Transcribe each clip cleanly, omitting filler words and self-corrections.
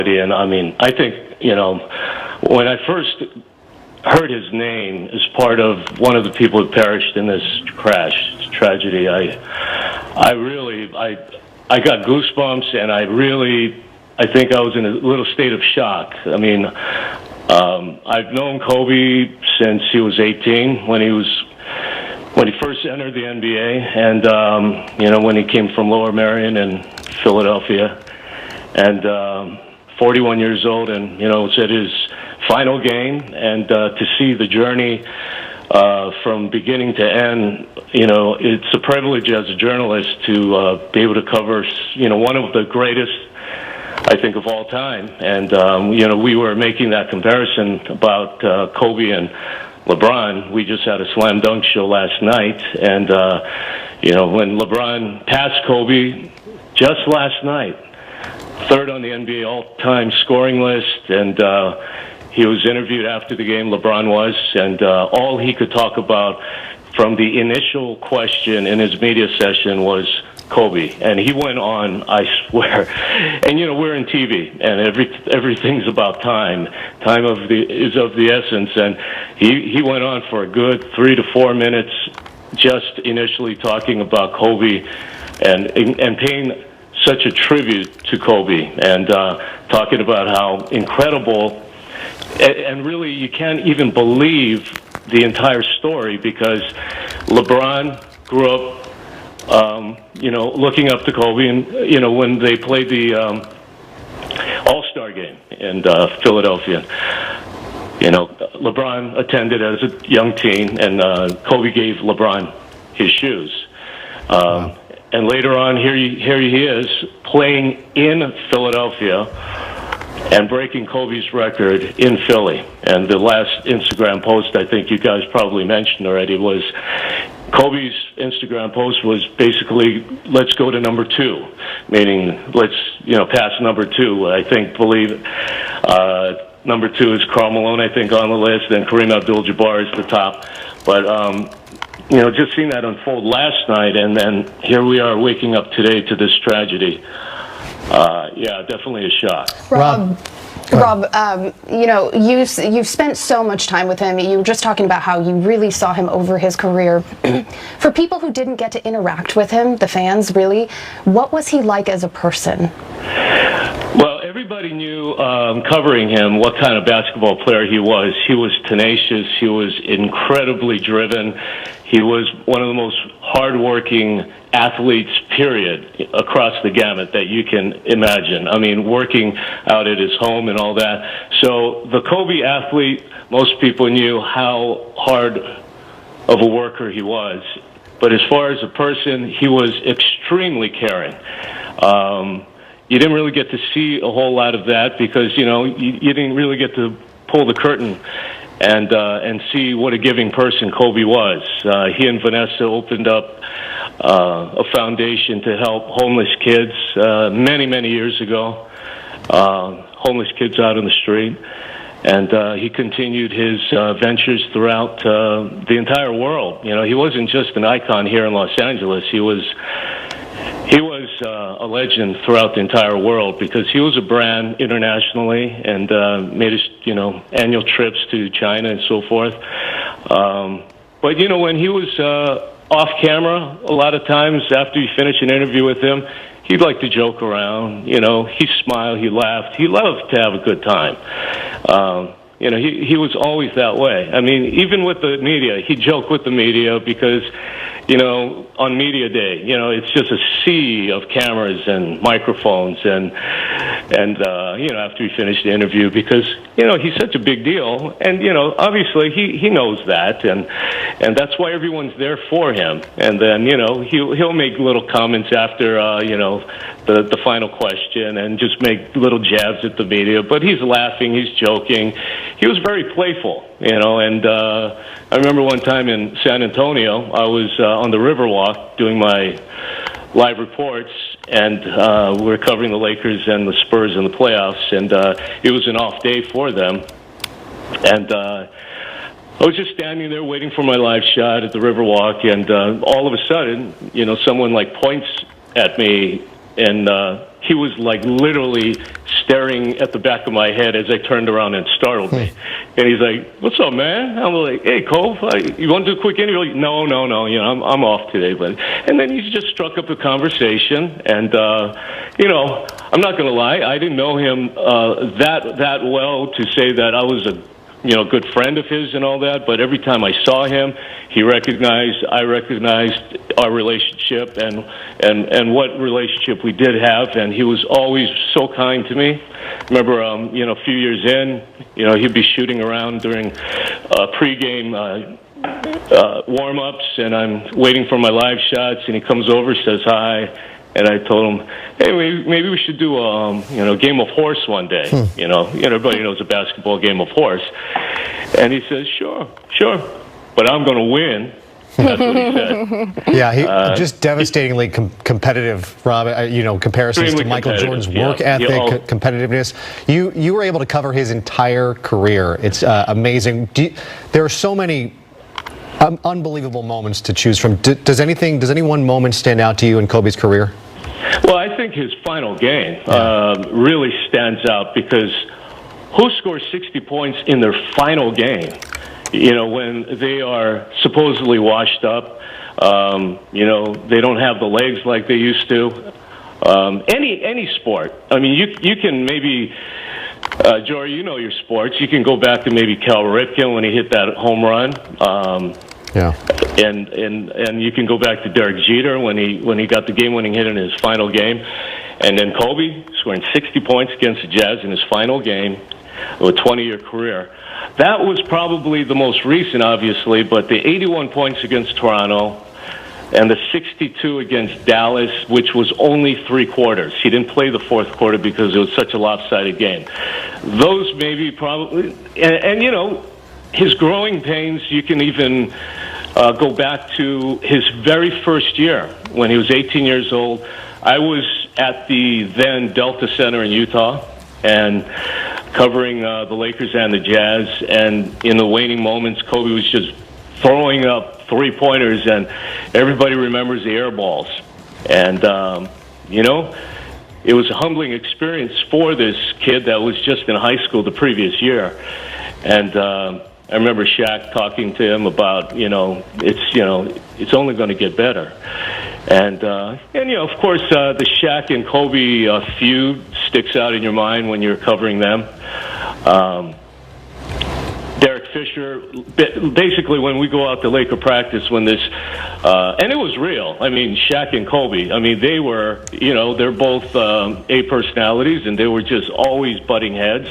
And I mean, I think, when I first heard his name as part of one of the people who perished in this tragedy, I got goosebumps, and I think I was in a little state of shock. I mean, I've known Kobe since he was 18, when he first entered the NBA, and when he came from Lower Merion in Philadelphia, and 41 years old, and it's at his final game, and to see the journey from beginning to end, it's a privilege as a journalist to be able to cover, one of the greatest, I think, of all time. And we were making that comparison about Kobe and LeBron. We just had a slam dunk show last night, and when LeBron passed Kobe just last night, third on the NBA all-time scoring list, and he was interviewed after the game, LeBron was, and all he could talk about from the initial question in his media session was Kobe. And he went on, I swear, and we're in TV, and everything's about time. Time is of the essence, and he went on for a good 3 to 4 minutes, just initially talking about Kobe and paying such a tribute to Kobe, and talking about how incredible, and really you can't even believe the entire story, because LeBron grew up, looking up to Kobe, and when they played the All-Star game in Philadelphia, LeBron attended as a young teen, and Kobe gave LeBron his shoes. Wow. And later on, here he is playing in Philadelphia and breaking Kobe's record in Philly. And the last Instagram post, I think you guys probably mentioned already, was Kobe's Instagram post was basically, let's go to number 2, meaning let's, pass number 2. Believe number 2 is Karl Malone, I think, on the list, and Kareem Abdul-Jabbar is the top. But, just seeing that unfold last night, and then here we are waking up today to this tragedy. Definitely a shock. Rob, you've spent so much time with him. You were just talking about how you really saw him over his career. For people who didn't get to interact with him, the fans, really, what was he like as a person? Well, everybody knew, covering him, what kind of basketball player he was. He was tenacious. He was incredibly driven. He was one of the most hardworking athletes, period, across the gamut that you can imagine. I mean, working out at his home and all that. So the Kobe athlete, most people knew how hard of a worker he was. But as far as a person, he was extremely caring. You didn't really get to see a whole lot of that because, you didn't really get to pull the curtain and see what a giving person Kobe was. He and Vanessa opened up a foundation to help homeless kids many, many years ago, homeless kids out on the street. And he continued his ventures throughout the entire world. He wasn't just an icon here in Los Angeles. He was a legend throughout the entire world because he was a brand internationally and made his, annual trips to China and so forth. But, when he was off camera, a lot of times after you finish an interview with him, he'd like to joke around. He smiled, he laughed. He loved to have a good time. He was always that way. I mean, even with the media, he'd joke with the media because, on media day, it's just a sea of cameras and microphones and after he finished the interview because, he's such a big deal. And, obviously he knows that and that's why everyone's there for him. And then, he'll make little comments after, the final question and just make little jabs at the media. But he's laughing, he's joking. He was very playful, and I remember one time in San Antonio, I was on the Riverwalk doing my live reports, and we were covering the Lakers and the Spurs in the playoffs, and it was an off day for them. And I was just standing there waiting for my live shot at the Riverwalk, and all of a sudden, someone points at me, and he was literally staring at the back of my head as I turned around and startled me. And he's like, "What's up, man?" I'm like, "Hey, Cole, you want to do a quick interview?" Like, no, you know, I'm off today, but. And then he just struck up a conversation, and you know, I'm not going to lie, I didn't know him that well to say that I was a good friend of his and all that, but every time I saw him, I recognized our relationship and what relationship we did have, and he was always so kind to me. Remember, a few years in, he'd be shooting around during pregame warm-ups, and I'm waiting for my live shots, and he comes over, says hi. And I told him, "Hey, maybe we should do a game of horse one day." Everybody knows a basketball game of horse. And he says, "Sure, but I'm going to win." That's what he said. Yeah, he just devastatingly competitive, Rob. Comparisons to Michael Jordan's work ethic, competitiveness. You were able to cover his entire career. It's amazing. There are so many unbelievable moments to choose from. Does any one moment stand out to you in Kobe's career? Well, I think his final game really stands out, because who scores 60 points in their final game? When they are supposedly washed up, they don't have the legs like they used to. Any sport. I mean, you can maybe, Jory, your sports. You can go back to maybe Cal Ripken when he hit that home run. And you can go back to Derek Jeter when he got the game-winning hit in his final game, and then Kobe scoring 60 points against the Jazz in his final game of a 20-year career. That was probably the most recent, obviously, but the 81 points against Toronto and the 62 against Dallas, which was only 3 quarters. He didn't play the fourth quarter because it was such a lopsided game. Those maybe probably, and his growing pains, you can even go back to his very first year when he was 18 years old. I was at the then Delta Center in Utah and covering the Lakers and the Jazz, and in the waning moments, Kobe was just throwing up three-pointers, and everybody remembers the air balls. And, it was a humbling experience for this kid that was just in high school the previous year. And I remember Shaq talking to him about, it's only going to get better. And of course, the Shaq and Kobe feud sticks out in your mind when you're covering them. Derek Fisher, basically when we go out to Laker practice, when this, and it was real. I mean, Shaq and Kobe, I mean, they were, they're both A personalities, and they were just always butting heads.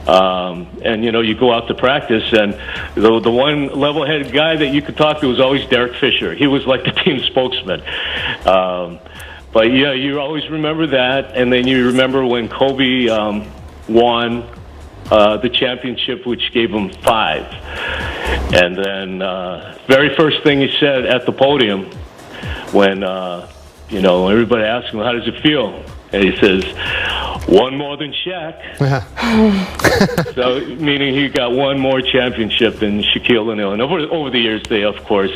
And you go out to practice, and the one level-headed guy that you could talk to was always Derek Fisher. He was like the team spokesman. But yeah, you always remember that, and then you remember when Kobe won the championship, which gave him 5. And then very first thing he said at the podium when everybody asked him, "How does it feel?" And he says, "One more than Shaq." So, meaning he got one more championship than Shaquille O'Neal. And over the years, they, of course,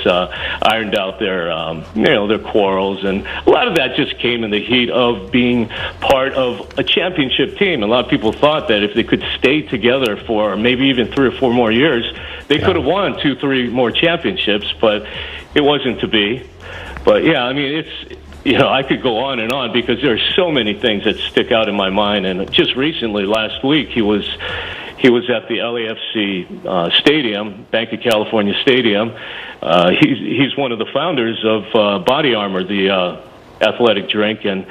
ironed out their quarrels. And a lot of that just came in the heat of being part of a championship team. A lot of people thought that if they could stay together for maybe even 3 or 4 more years, they could have won 2, 3 more championships, but it wasn't to be. But, yeah, I mean, it's... I could go on and on because there are so many things that stick out in my mind. And just recently, last week, he was at the LAFC stadium, Bank of California Stadium. He's one of the founders of Body Armor, the athletic drink, and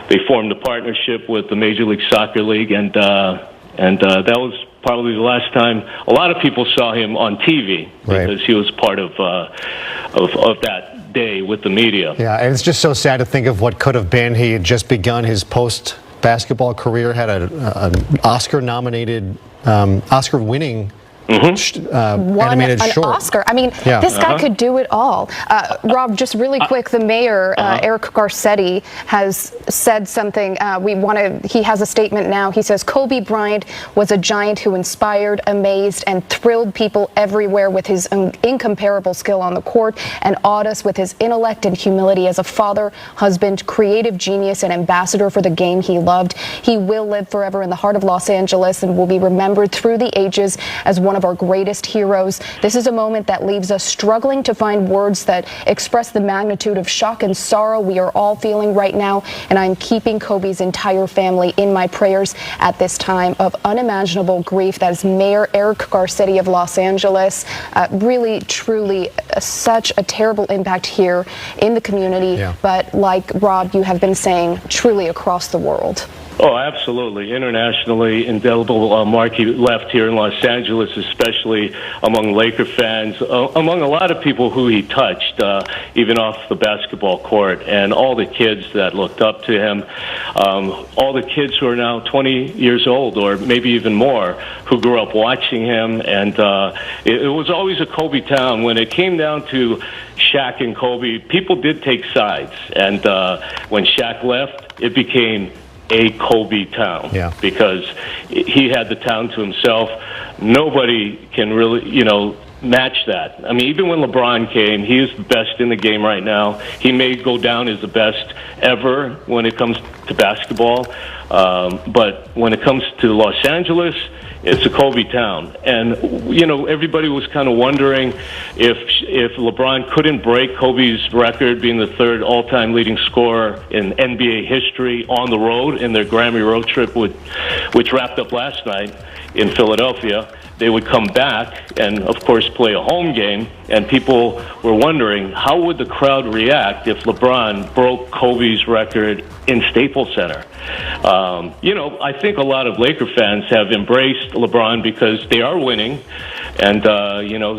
they formed a partnership with the Major League Soccer League, and that was probably the last time a lot of people saw him on TV because he was part of that day with the media. Yeah, and it's just so sad to think of what could have been. He had just begun his post-basketball career, had an Oscar-nominated, Oscar-winning won an short. Oscar. I mean, this guy could do it all. Rob, just really quick, the mayor, Eric Garcetti, has said something. He has a statement now. He says, Kobe Bryant was a giant who inspired, amazed, and thrilled people everywhere with his incomparable skill on the court and awed us with his intellect and humility as a father, husband, creative genius, and ambassador for the game he loved. He will live forever in the heart of Los Angeles and will be remembered through the ages as one of our greatest heroes. This is a moment that leaves us struggling to find words that express the magnitude of shock and sorrow we are all feeling right now, and I'm keeping Kobe's entire family in my prayers at this time of unimaginable grief. That is Mayor Eric Garcetti of Los Angeles. Really, truly, such a terrible impact here in the community, but like Rob, you have been saying, truly across the world. Oh, absolutely. Internationally, indelible mark he left here in Los Angeles, especially among Laker fans, among a lot of people who he touched, even off the basketball court, and all the kids that looked up to him, all the kids who are now 20 years old or maybe even more, who grew up watching him. And it was always a Kobe town. When it came down to Shaq and Kobe, people did take sides. And when Shaq left, it became a Kobe town, because he had the town to himself. Nobody can really, match that. I mean, even when LeBron came, he is the best in the game right now. He may go down as the best ever when it comes to basketball, but when it comes to Los Angeles, it's a Kobe town. And, everybody was kind of wondering if LeBron couldn't break Kobe's record, being the third all-time leading scorer in NBA history on the road in their Grammy road trip, which wrapped up last night in Philadelphia. They would come back and, of course, play a home game, and people were wondering, how would the crowd react if LeBron broke Kobe's record in Staples Center? I think a lot of Laker fans have embraced LeBron because they are winning, and,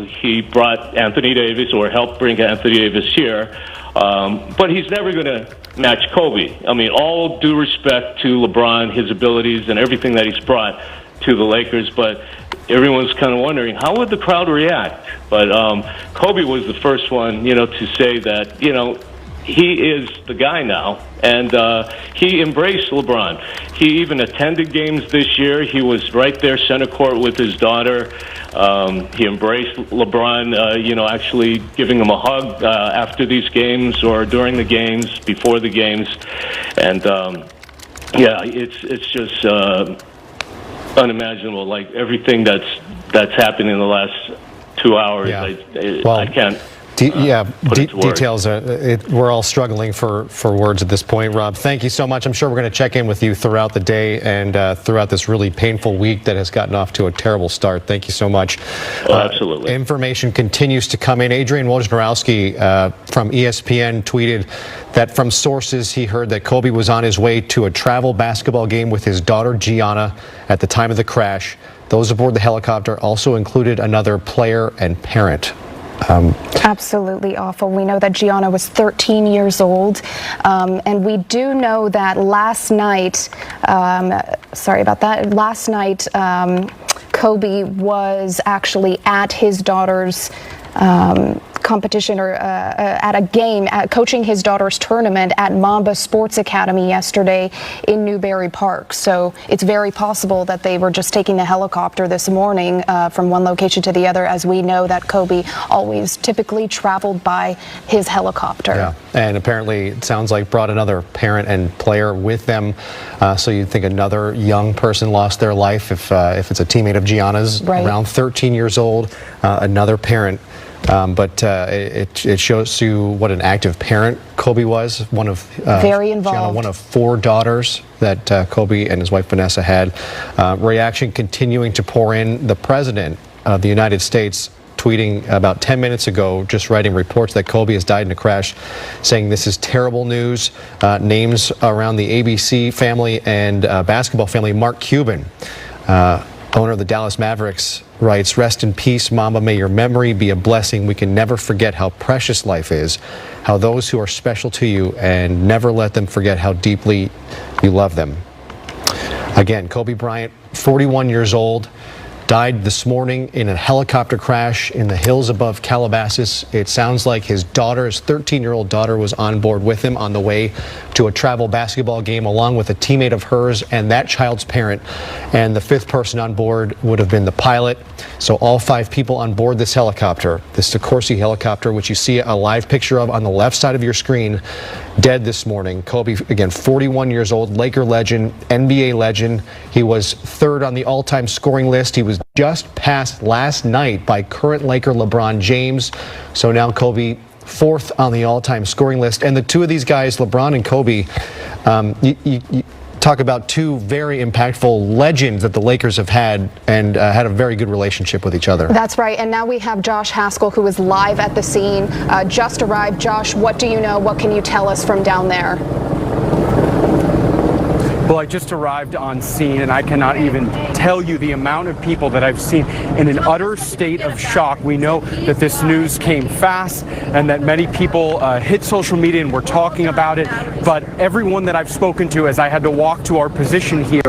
he brought Anthony Davis, or helped bring Anthony Davis here, but he's never going to match Kobe. I mean, all due respect to LeBron, his abilities, and everything that he's brought to the Lakers, but everyone's kind of wondering, how would the crowd react? But Kobe was the first one, to say that, he is the guy now, and he embraced LeBron. He even attended games this year. He was right there center court with his daughter. He embraced LeBron, actually giving him a hug after these games or during the games, before the games. And, it's just unimaginable, like everything that's happened in the last 2 hours. I can't details. We're all struggling for words at this point. Rob, thank you so much. I'm sure we're going to check in with you throughout the day and throughout this really painful week that has gotten off to a terrible start. Thank you so much. Absolutely. Information continues to come in. Adrian Wojnarowski from ESPN tweeted that from sources he heard that Kobe was on his way to a travel basketball game with his daughter Gianna at the time of the crash. Those aboard the helicopter also included another player and parent. Absolutely awful. We know that Gianna was 13 years old, and we do know that last night, Kobe was actually at his daughter's competition, or at a game, coaching his daughter's tournament at Mamba Sports Academy yesterday in Newbury Park. So it's very possible that they were just taking the helicopter this morning from one location to the other, as we know that Kobe always typically traveled by his helicopter. Yeah, and apparently it sounds like brought another parent and player with them. So you'd think another young person lost their life if it's a teammate of Gianna's, around 13 years old, another parent. But it shows you what an active parent Kobe was. One of very involved. Gianna, one of 4 daughters that Kobe and his wife Vanessa had. Reaction continuing to pour in. The president of the United States tweeting about 10 minutes ago, just writing reports that Kobe has died in a crash, saying this is terrible news. Names around the ABC family and basketball family. Mark Cuban, owner of the Dallas Mavericks, writes, "Rest in peace, Mamba. May your memory be a blessing. We can never forget how precious life is, how those who are special to you, and never let them forget how deeply you love them." Again, Kobe Bryant, 41 years old, died this morning in a helicopter crash in the hills above Calabasas. It sounds like his daughter, his 13-year-old daughter, was on board with him on the way to a travel basketball game, along with a teammate of hers and that child's parent. And the fifth person on board would have been the pilot. So all 5 people on board this helicopter, this Sikorsky helicopter, which you see a live picture of on the left side of your screen, dead this morning. Kobe, again, 41 years old, Laker legend, NBA legend. He was 3rd on the all-time scoring list. He was just passed last night by current Laker LeBron James. So now Kobe 4th on the all-time scoring list. And the two of these guys, LeBron and Kobe, you talk about 2 very impactful legends that the Lakers have had and had a very good relationship with each other. That's right. And now we have Josh Haskell, who is live at the scene, just arrived. Josh, what do you know? What can you tell us from down there? Well, I just arrived on scene, and I cannot even tell you the amount of people that I've seen in an utter state of shock. We know that this news came fast and that many people hit social media and were talking about it, but everyone that I've spoken to as I had to walk to our position here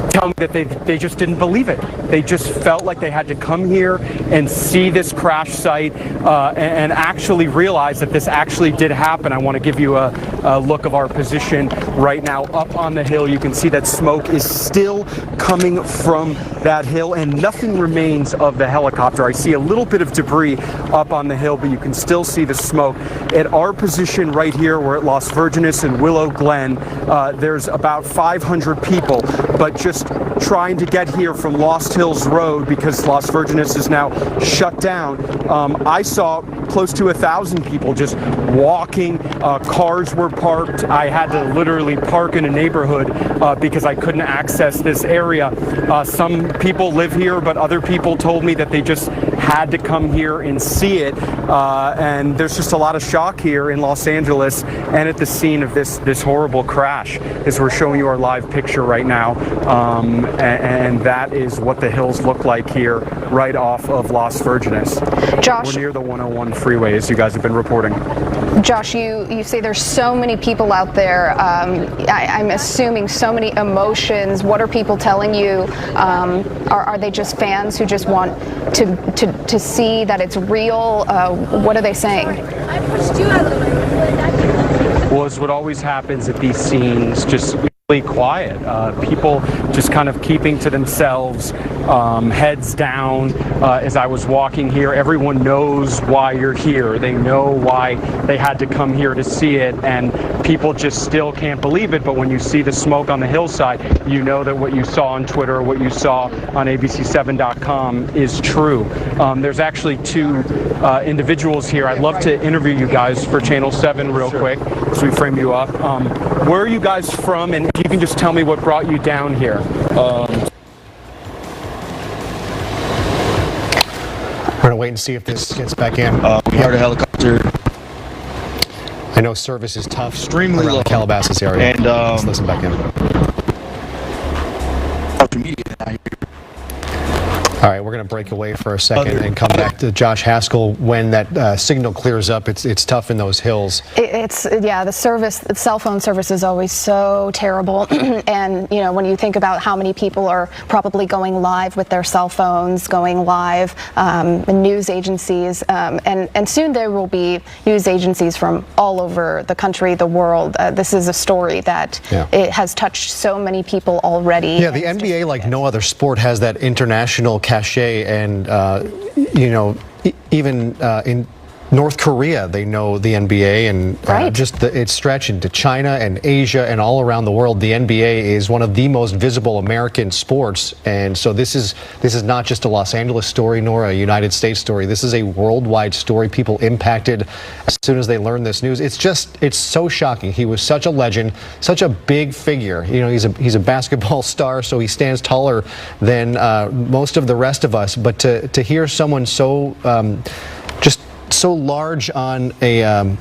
tell me that they just didn't believe it. They just felt like they had to come here and see this crash site and actually realize that this actually did happen. I want to give you a look of our position right now up on the hill. You can see that smoke is still coming from that hill and nothing remains of the helicopter. I see a little bit of debris up on the hill, but you can still see the smoke. At our position right here, we're at Las Virgenes and Willow Glen. There's about 500 people, but just trying to get here from Lost Hills Road because Las Virgenes is now shut down. I saw close to 1,000 people just walking. Cars were parked. I had to literally park in a neighborhood because I couldn't access this area. Some people live here, but other people told me that they just had to come here and see it. And there's just a lot of shock here in Los Angeles and at the scene of this horrible crash as we're showing you our live picture right now. And that is what the hills look like here right off of Las Virgenes. Josh, we're near the 101 freeway, as you guys have been reporting. Josh, you say there's so many people out there. I'm assuming so many emotions. What are people telling you? Are they just fans who just want to see that it's real? What are they saying? Well, it's what always happens at these scenes, just really quiet. People just kind of keeping to themselves, heads down. As I was walking here, everyone knows why you're here. They know why they had to come here to see it, and people just still can't believe it. But when you see the smoke on the hillside, you know that what you saw on Twitter, what you saw on ABC7.com is true. There's actually 2 individuals here. I'd love to interview you guys for Channel 7 real quick as we frame you up. Where are you guys from, and if you can just tell me what brought you down here? We're going to wait and see if this gets back in. We heard a helicopter. I know service is tough Extremely around low. the Calabasas area. And let's listen back in. Social media now here. All right, we're going to break away for a second and come back to Josh Haskell when that signal clears up. It's tough in those hills. The service, the cell phone service is always so terrible. And, you know, when you think about how many people are probably going live with their cell phones, going live, news agencies, and soon there will be news agencies from all over the country, the world. This is a story that it has touched so many people already. Yeah, the NBA, like no other sport, has that international cachet, and even in North Korea, they know the NBA, and it's stretched into China and Asia and all around the world. The NBA is one of the most visible American sports, and so this is not just a Los Angeles story nor a United States story. This is a worldwide story. People impacted as soon as they learned this news. It's so shocking. He was such a legend, such a big figure. You know, he's a basketball star, so he stands taller than most of the rest of us. But to hear someone so so large on a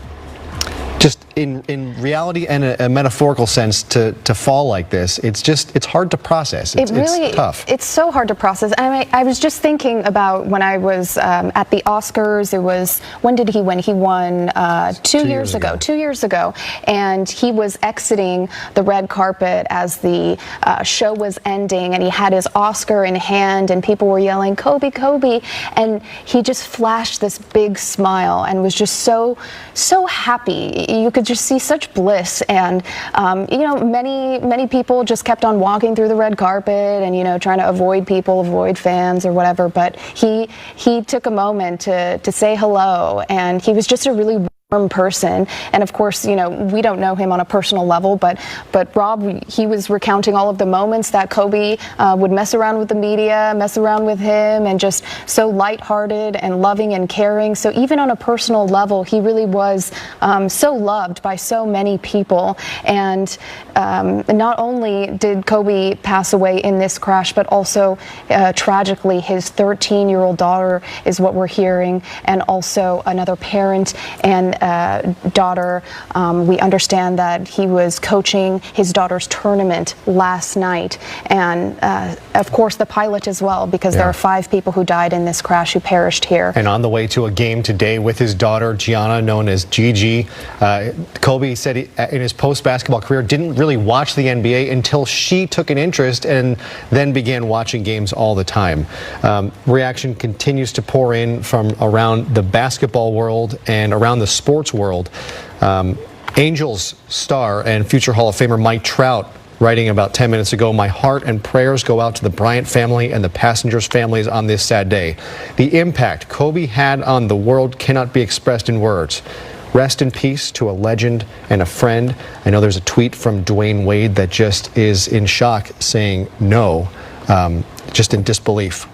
just in reality and a metaphorical sense, to fall like this, it's hard to process. It's tough. It's so hard to process. I was just thinking about when I was at the Oscars. It was, when did he win? He won 2 years ago. 2 years ago, and he was exiting the red carpet as the show was ending, and he had his Oscar in hand, and people were yelling, "Kobe, Kobe," and he just flashed this big smile and was just so happy. You could just see such bliss, and many people just kept on walking through the red carpet and trying to avoid fans or whatever, but he took a moment to say hello, and he was just a really warm person. And of course, we don't know him on a personal level, but Rob, he was recounting all of the moments that Kobe would mess around with the media, mess around with him, and just so lighthearted and loving and caring. So even on a personal level, he really was so loved by so many people. And not only did Kobe pass away in this crash, but also tragically, his 13-year-old daughter is what we're hearing, and also another parent and daughter. We understand that he was coaching his daughter's tournament last night, and of course the pilot as well, because there are 5 people who died in this crash who perished here. And on the way to a game today with his daughter Gianna, known as GIGI, Kobe said he, in his post-basketball career, didn't really watch the NBA until she took an interest and then began watching games all the time. Reaction continues to pour in from around the basketball world and around the sports world. Angels star and future Hall of Famer Mike Trout writing about 10 minutes ago, "My heart and prayers go out to the Bryant family and the passengers' families on this sad day. The impact Kobe had on the world cannot be expressed in words. Rest in peace to a legend and a friend." I know there's a tweet from Dwayne Wade that just is in shock, saying no, just in disbelief.